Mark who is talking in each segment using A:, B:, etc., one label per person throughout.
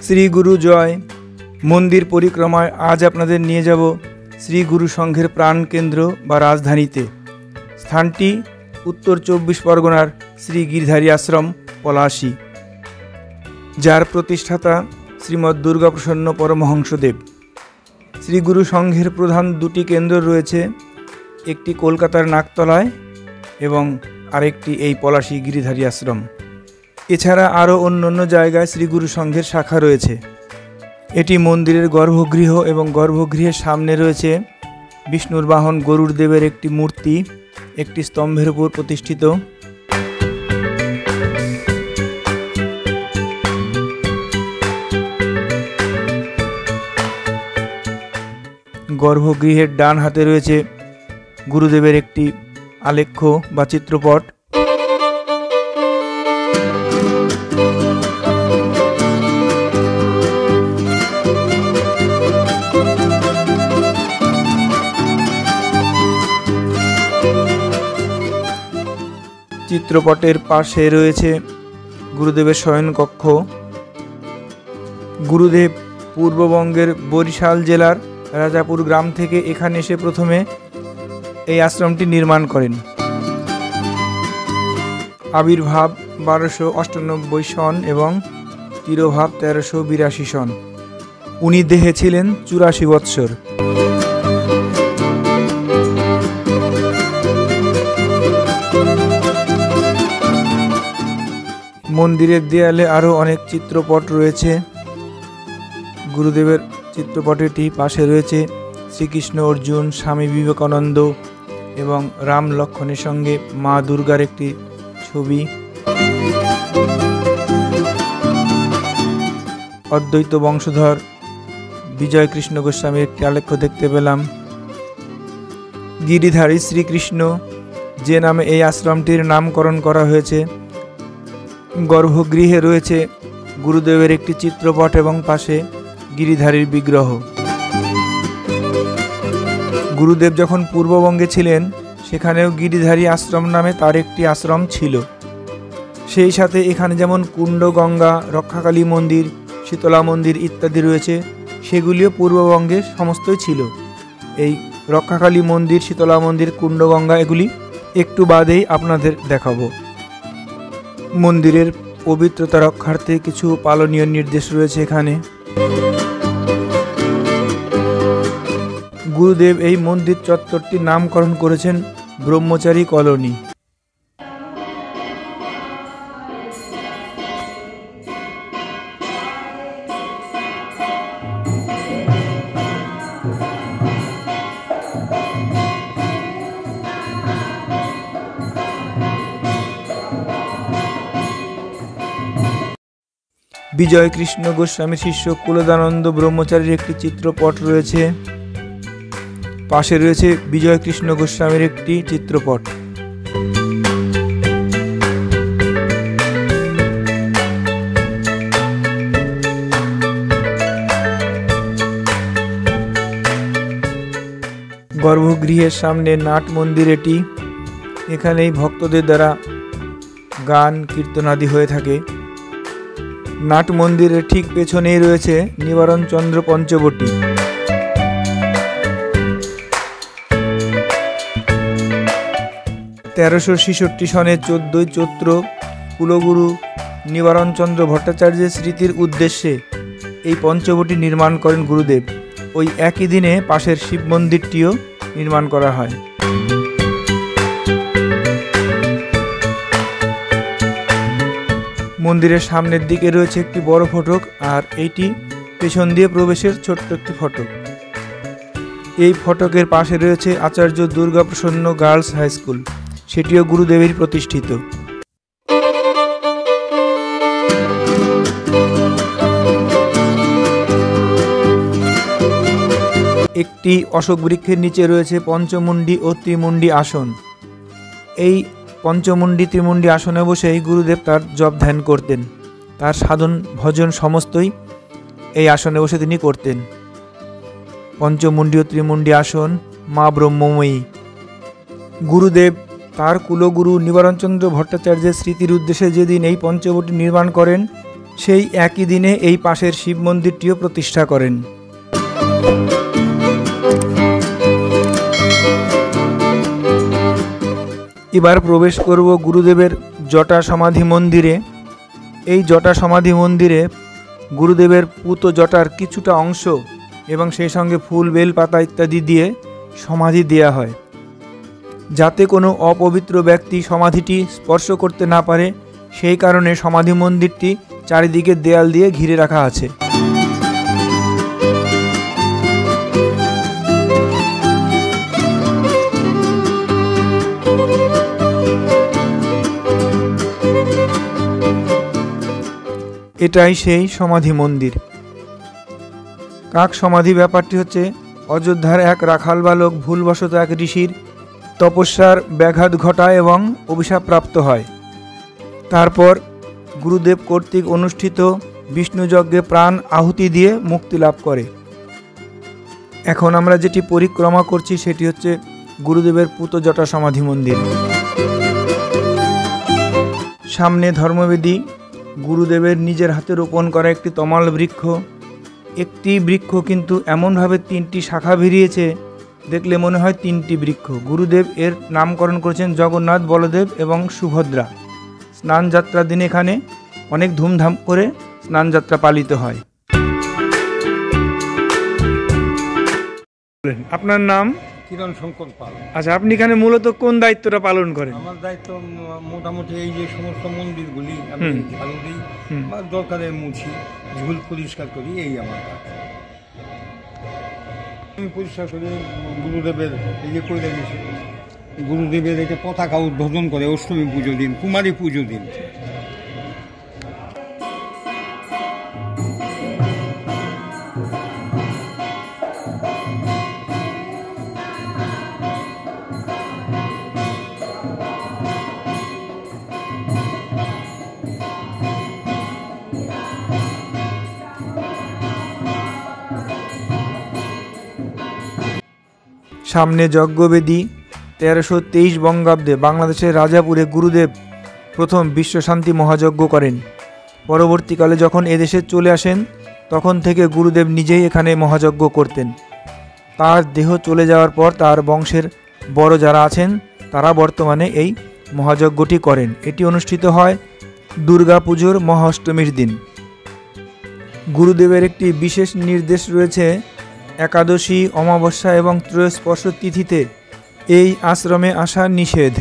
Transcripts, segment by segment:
A: শ্রী গুরু জয়। মন্দির পরিক্রমায় আজ আপনাদের নিয়ে যাব শ্রী গুরু সংঘের প্রাণকেন্দ্র বা রাজধানীতে। স্থানটি উত্তর 24 পরগনার শ্রী গিরিধারী আশ্রম পলাশী, যার প্রতিষ্ঠাতা শ্রীমৎ দুর্গাপ্রসন্ন পরমহংসদেব। শ্রী গুরু সংঘের প্রধান দুটি কেন্দ্র রয়েছে, একটি কলকাতার নাকতলায় এবং আরেকটি এই পলাশী গিরিধারী আশ্রম। এছাড়া আরও অন্য জায়গায় শ্রী গুরু সংঘের শাখা রয়েছে। এটি মন্দিরের গর্ভগৃহ এবং গর্ভগৃহের সামনে রয়েছে বিষ্ণুর বাহন গরুড় দেবের একটি মূর্তি, একটি স্তম্ভের উপর প্রতিষ্ঠিত। গর্ভগৃহের ডান হাতে রয়েছে গুরুদেবের একটি আলেখ্য বা চিত্রপট। চিত্রপটের পাশে রয়েছে গুরুদেবের শয়নকক্ষ। গুরুদেব পূর্ববঙ্গের বরিশাল জেলার রাজাপুর গ্রাম থেকে এখানে এসে প্রথমে এই আশ্রমটি নির্মাণ করেন। আবির্ভাব 1298 সন এবং তিরোভাব 1382 সন। উনি দেহে ছিলেন 84 বৎসর। মন্দিরের দেয়ালে আরও অনেক চিত্রপট রয়েছে। গুরুদেবের চিত্রপটটি পাশে রয়েছে শ্রীকৃষ্ণ অর্জুন, স্বামী বিবেকানন্দ এবং রাম লক্ষ্মণের সঙ্গে মা দুর্গার একটি ছবি। অদ্বৈত বংশধর বিজয় কৃষ্ণ গোস্বামীর একটি আলেখ্য দেখতে পেলাম। গিরিধারী শ্রীকৃষ্ণ, যে নামে এই আশ্রমটির নামকরণ করা হয়েছে। গর্ভগৃহে রয়েছে গুরুদেবের একটি চিত্রপট এবং পাশে গিরিধারীর বিগ্রহ। গুরুদেব যখন পূর্ববঙ্গে ছিলেন সেখানেও গিরিধারী আশ্রম নামে তার একটি আশ্রম ছিল। সেই সাথে এখানে যেমন কুণ্ড গঙ্গা, রক্ষাকালী মন্দির, শীতলা মন্দির ইত্যাদি রয়েছে, সেগুলিও পূর্ববঙ্গে সমস্তই ছিল। এই রক্ষাকালী মন্দির, শীতলা মন্দির, কুণ্ড গঙ্গা এগুলি একটু বাদেই আপনাদের দেখাবো। মন্দিরের পবিত্রতা রক্ষার্থে কিছু পালনীয় নির্দেশ রয়েছে এখানে। গুরুদেব এই মন্দির চত্বরটির নামকরণ করেছেন ব্রহ্মচারী কলোনি। বিজয় কৃষ্ণ গোস্বামীর শিষ্য কুলদানন্দ ব্রহ্মচারীর একটি চিত্রপট রয়েছে। পাশে রয়েছে বিজয় কৃষ্ণ গোস্বামীর একটি চিত্রপট। গর্ভগৃহের সামনে নাট মন্দির এটি। এখানেই ভক্তদের দ্বারা গান কীর্তন আদি হয়ে থাকে। নাট মন্দিরের ঠিক পেছনেই রয়েছে নিবারণ চন্দ্র পঞ্চবটী। (1366 সনে 14 চৈত্র কুলগুরু নিবারণ চন্দ্র ভট্টাচার্যের স্মৃতির উদ্দেশ্যে এই পঞ্চবটী নির্মাণ করেন গুরুদেব। ওই একই দিনে পাশের শিব মন্দিরটিও নির্মাণ করা হয়। মন্দিরের সামনের দিকে রয়েছে একটি বড় ফটক, আর এইটি পেছন দিয়ে প্রবেশের ছোট্ট একটি ফটক। এই ফটকের পাশে রয়েছে আচার্য দুর্গাপ্রসন্ন গার্লস হাই স্কুল, সেটিও গুরুদেবের প্রতিষ্ঠিত। একটি অশোক বৃক্ষের নিচে রয়েছে পঞ্চমুণ্ডী ও ত্রিমুণ্ডী আসন। এই পঞ্চমুণ্ডী ত্রিমুণ্ডী আসনে বসেই গুরুদেব তার জপ ধ্যান করতেন। তার সাধন ভজন সমস্তই এই আসনে বসে তিনি করতেন। পঞ্চমুণ্ডী ও ত্রিমুণ্ডী আসন, মা ব্রহ্মময়ী। গুরুদেব তার কুলগুরু নিবারণচন্দ্র ভট্টাচার্যের স্মৃতির উদ্দেশ্যে যেদিন এই পঞ্চবটী নির্মাণ করেন, সেই একই দিনে এই পাশের শিব মন্দিরটিও প্রতিষ্ঠা করেন। এবার প্রবেশ করব গুরুদেবের জটা সমাধি মন্দিরে। এই জটা সমাধি মন্দিরে গুরুদেবের পুত জটার কিছুটা অংশ এবং সেই সঙ্গে ফুল বেল পাতা ইত্যাদি দিয়ে সমাধি দেয়া হয়, যাতে কোনো অপবিত্র ব্যক্তি সমাধিটি স্পর্শ করতে না পারে। সেই কারণে সমাধি মন্দিরটি চারিদিকে দেয়াল দিয়ে ঘিরে রাখা আছে। এটাই সেই সমাধি মন্দির। কাক সমাধি ব্যাপারটি হচ্ছে অযোধ্যার এক রাখাল বালক ভুলবশত এক ঋষির তপস্যার ব্যাঘাত ঘটায় এবং অভিশাপপ্রাপ্ত হয়। তারপর গুরুদেব কর্তৃক অনুষ্ঠিত বিষ্ণুযজ্ঞে প্রাণ আহুতি দিয়ে মুক্তি লাভ করে। এখন আমরা যেটি পরিক্রমা করছি সেটি হচ্ছে গুরুদেবের পুত জটা সমাধি মন্দির। সামনে ধর্মবেদী, গুরুদেবের নিজের হাতে রোপণ করা একটি তমাল বৃক্ষ। একটি বৃক্ষ কিন্তু এমনভাবে 3টি শাখা বেরিয়েছে, দেখলে মনে হয় 3টি বৃক্ষ। গুরুদেব এর নামকরণ করেছেন জগন্নাথ, বলদেব এবং সুভদ্রা। স্নান যাত্রার দিনে এখানে অনেক ধুমধাম করে স্নান যাত্রা পালিত হয়। আপনার নাম?
B: কিরণ শঙ্কর পাল।
A: আচ্ছা, আপনি এখানে মূলত কোন দায়িত্বটা পালন করেন?
B: আমার দায়িত্ব মোটামুটি এই যে সমস্ত মন্দিরগুলি আমি ঝাড়ু দিই বা দরকারে মুছি, ঝুল পরিষ্কার করি, এই আমার কাজ। আমি পরিষ্কার করি গুরুদেবের এই যে করে দিয়েছি, গুরুদেবের এটা পতাকা উদ্বোধন করে অষ্টমী পুজো দিন, কুমারী পুজো দিন।
A: সামনে যজ্ঞবেদী। 1323 বঙ্গাব্দে বাংলাদেশের রাজাপুরে গুরুদেব প্রথম বিশ্বশান্তি মহাযজ্ঞ করেন। পরবর্তীকালে যখন এদেশে চলে আসেন তখন থেকে গুরুদেব নিজেই এখানে মহাযজ্ঞ করতেন। তার দেহ চলে যাওয়ার পর তার বংশের বড় যারা আছেন তারা বর্তমানে এই মহাযজ্ঞটি করেন। এটি অনুষ্ঠিত হয় দুর্গা পুজোর মহা অষ্টমীর দিন। গুরুদেবের একটি বিশেষ নির্দেশ রয়েছে, একাদশী, অমাবস্যা এবং ত্রয়োস্পর্শ তিথিতে এই আশ্রমে আসা নিষেধ।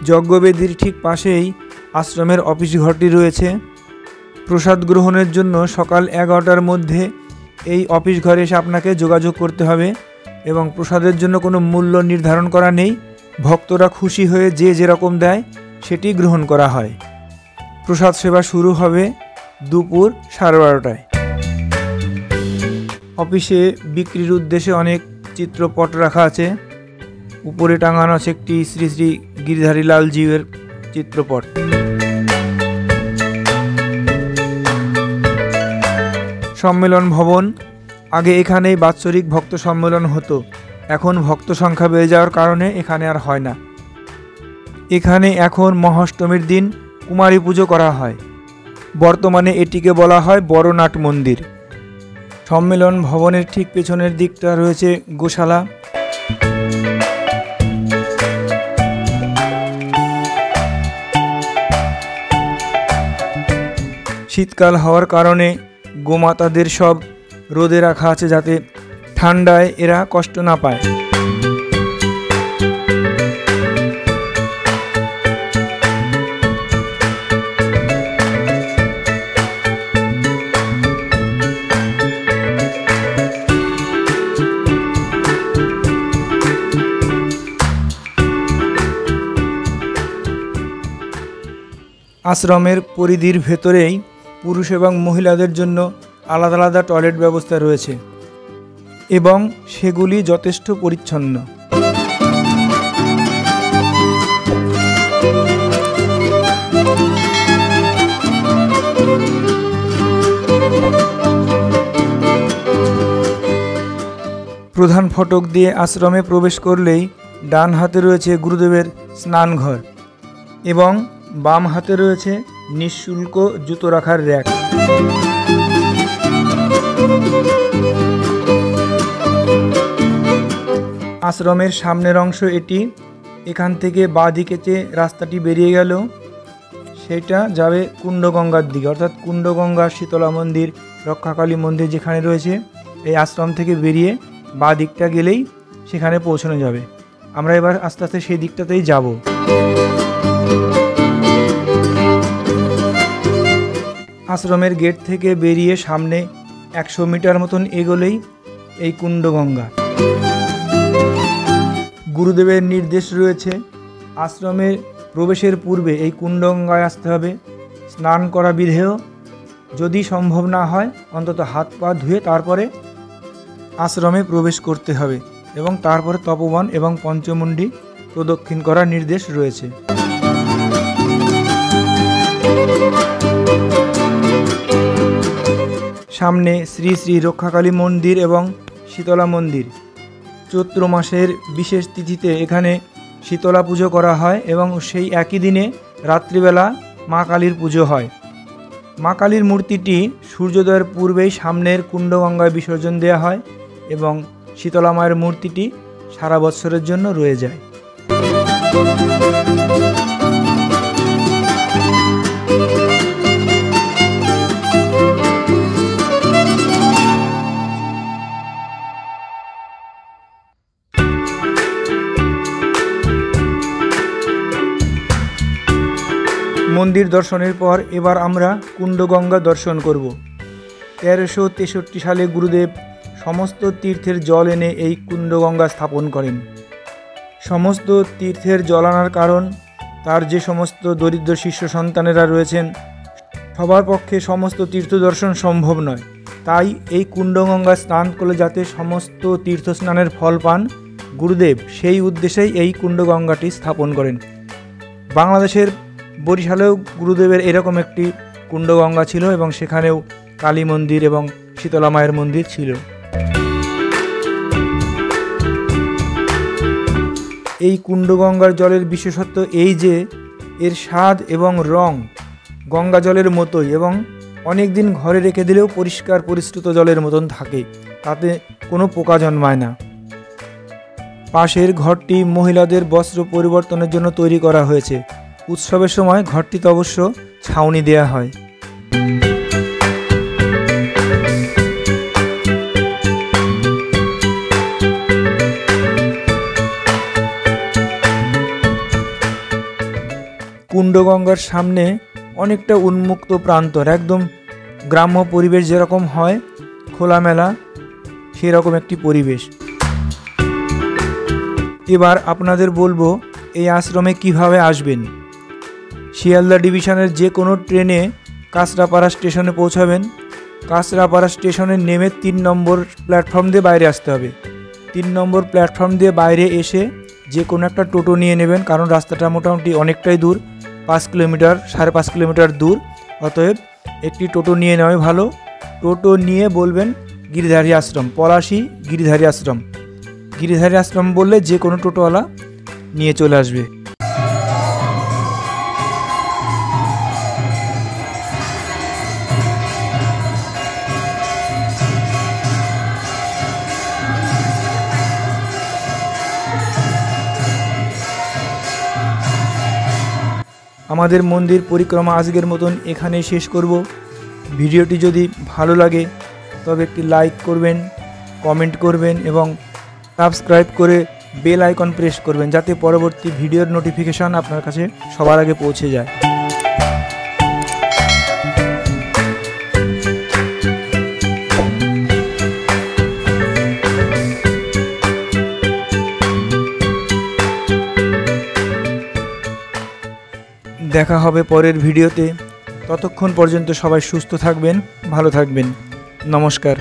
A: যজ্ঞবেদীর ঠিক পাশেই আশ্রমের অফিস ঘরটি রয়েছে। প্রসাদ গ্রহণের জন্য সকাল 11টার মধ্যে এই অফিস ঘরে এসে আপনাকে যোগাযোগ করতে হবে এবং প্রসাদের জন্য কোনো মূল্য নির্ধারণ করা নেই। ভক্তরা খুশি হয়ে যে যেরকম দেয় সেটি গ্রহণ করা হয়। প্রসাদ সেবা শুরু হবে দুপুর 12:30টায়। অফিসে বিক্রির উদ্দেশ্যে অনেক চিত্রপট রাখা আছে। উপরে টাঙানো আছে একটি শ্রী শ্রী গিরিধারী লালজিউর চিত্রপট। সম্মেলন ভবন। আগে এখানেই বাৎসরিক ভক্ত সম্মেলন হতো, এখন ভক্ত সংখ্যা বেড়ে যাওয়ার কারণে এখানে আর হয় না। এখানে এখন মহাষ্টমীর দিন কুমারী পুজো করা হয়। বর্তমানে এটিকে বলা হয় বড় নাট মন্দির। সম্মেলন ভবনের ঠিক পেছনের দিকটা রয়েছে গোশালা। শীতকাল হওয়ার কারণে গোমাতাদের সব রোদে রাখা আছে যাতে ঠান্ডায় এরা কষ্ট না পায়। আশ্রমের পরিধির ভেতরেই পুরুষ এবং মহিলাদের জন্য আলাদা আলাদা টয়লেট ব্যবস্থা রয়েছে এবং সেগুলি যথেষ্ট পরিচ্ছন্ন। প্রধান ফটক দিয়ে আশ্রমে প্রবেশ করলেই ডান হাতে রয়েছে গুরুদেবের স্নানঘর এবং বাম হাতে রয়েছে নিঃশুল্ক জুতো রাখার র্যাক। আশ্রমের সামনের অংশ এটি। এখান থেকে বাঁ দিকে যে রাস্তাটি বেরিয়ে গেল সেটা যাবে কুণ্ডগঙ্গার দিকে, অর্থাৎ কুণ্ডগঙ্গা, শীতলা মন্দির, রক্ষাকালী মন্দির যেখানে রয়েছে, এই আশ্রম থেকে বেরিয়ে বাঁ দিকটা গেলেই সেখানে পৌঁছানো যাবে। আমরা এবার আস্তে আস্তে সেই দিকটাতেই যাব। আশ্রমের গেট থেকে বেরিয়ে সামনে 100 মিটার মতন এগোলেই এই কুণ্ডগঙ্গা। গুরুদেবের নির্দেশ রয়েছে আশ্রমের প্রবেশের পূর্বে এই কুণ্ডগঙ্গায় আসতে হবে। স্নান করা বিধেয়, যদি সম্ভব না হয় অন্তত হাত পা ধুয়ে তারপরে আশ্রমে প্রবেশ করতে হবে এবং তারপরে তপবন এবং পঞ্চমুণ্ডি প্রদক্ষিণ করার নির্দেশ রয়েছে। সামনে শ্রী শ্রী রক্ষাকালী মন্দির এবং শীতলা মন্দির। চৈত্র মাসের বিশেষ তিথিতে এখানে শীতলা পুজো করা হয় এবং সেই একই দিনে রাত্রিবেলা মা কালীর পুজো হয়। মা কালীর মূর্তিটি সূর্যোদয়ের পূর্বেই সামনের কুণ্ডগঙ্গায় বিসর্জন দেওয়া হয় এবং শীতলা মায়ের মূর্তিটি সারা বছরের জন্য রয়ে যায়। মন্দির দর্শনের পর এবার আমরা কুণ্ডগঙ্গা দর্শন করব। 1363 সালে গুরুদেব সমস্ত তীর্থের জল এনে এই কুণ্ডগঙ্গা স্থাপন করেন। সমস্ত তীর্থের জল আনার কারণ তার যে সমস্ত দরিদ্র শিষ্য সন্তানেরা রয়েছেন সবার পক্ষে সমস্ত তীর্থ দর্শন সম্ভব নয়, তাই এই কুণ্ডগঙ্গা স্নান করলে যাতে সমস্ত তীর্থ স্নানের ফল পান, গুরুদেব সেই উদ্দেশ্যেই এই কুণ্ডগঙ্গাটি স্থাপন করেন। বাংলাদেশের বরিশালেও গুরুদেবের এরকম একটি কুণ্ডগঙ্গা ছিল এবং সেখানেও কালী মন্দির এবং শীতলা মায়ের মন্দির ছিল। এই কুণ্ডগঙ্গার জলের বিশেষত্ব এই যে এর স্বাদ এবং রং গঙ্গা জলের মতোই এবং অনেক দিন ঘরে রেখে দিলেও পরিষ্কার পরিশ্রুত জলের মতন থাকে, তাতে কোনো পোকা জন্মায় না। পাশের ঘরটি মহিলাদের বস্ত্র পরিবর্তনের জন্য তৈরি করা হয়েছে। উৎসবের সময় ঘরটিতে অবশ্য ছাউনি দেয়া হয়। কুণ্ডগঙ্গার সামনে অনেকটা উন্মুক্ত প্রান্তর, একদম গ্রাম্য পরিবেশ যেরকম হয় খোলামেলা সেরকম একটি পরিবেশ। এবার আপনাদের বলবো এই আশ্রমে কিভাবে আসবেন। শিয়ালদা ডিভিশনের যে কোনো ট্রেনে কাঁচরাপাড়া স্টেশনে পৌঁছাবেন। কাঁচরাপাড়া স্টেশনে নেমে 3 নম্বর প্ল্যাটফর্ম দিয়ে বাইরে আসতে হবে। 3 নম্বর প্ল্যাটফর্ম দিয়ে বাইরে এসে যে কোনো একটা টোটো নিয়ে নেবেন, কারণ রাস্তাটা মোটামুটি অনেকটাই দূর, 5 কিলোমিটার 5.5 কিলোমিটার দূর, অতএব একটি টোটো নিয়ে নেওয়াই ভালো। টোটো নিয়ে বলবেন গিরিধারী আশ্রম, পলাশী গিরিধারী আশ্রম। গিরিধারী আশ্রম বললে যে কোনো টোটোওয়ালা নিয়ে চলে আসবে। আমাদের মন্দির পরিক্রমা আজকের মতন এখানেই শেষ করব। ভিডিওটি যদি ভালো লাগে তবে একটি লাইক করবেন, কমেন্ট করবেন এবং সাবস্ক্রাইব করে বেল আইকন প্রেস করবেন, যাতে পরবর্তী ভিডিওর নোটিফিকেশন আপনার কাছে সবার আগে পৌঁছে যায়। দেখা হবে পরের ভিডিওতে। ততক্ষণ পর্যন্ত সবাই সুস্থ থাকবেন, ভালো থাকবেন। নমস্কার।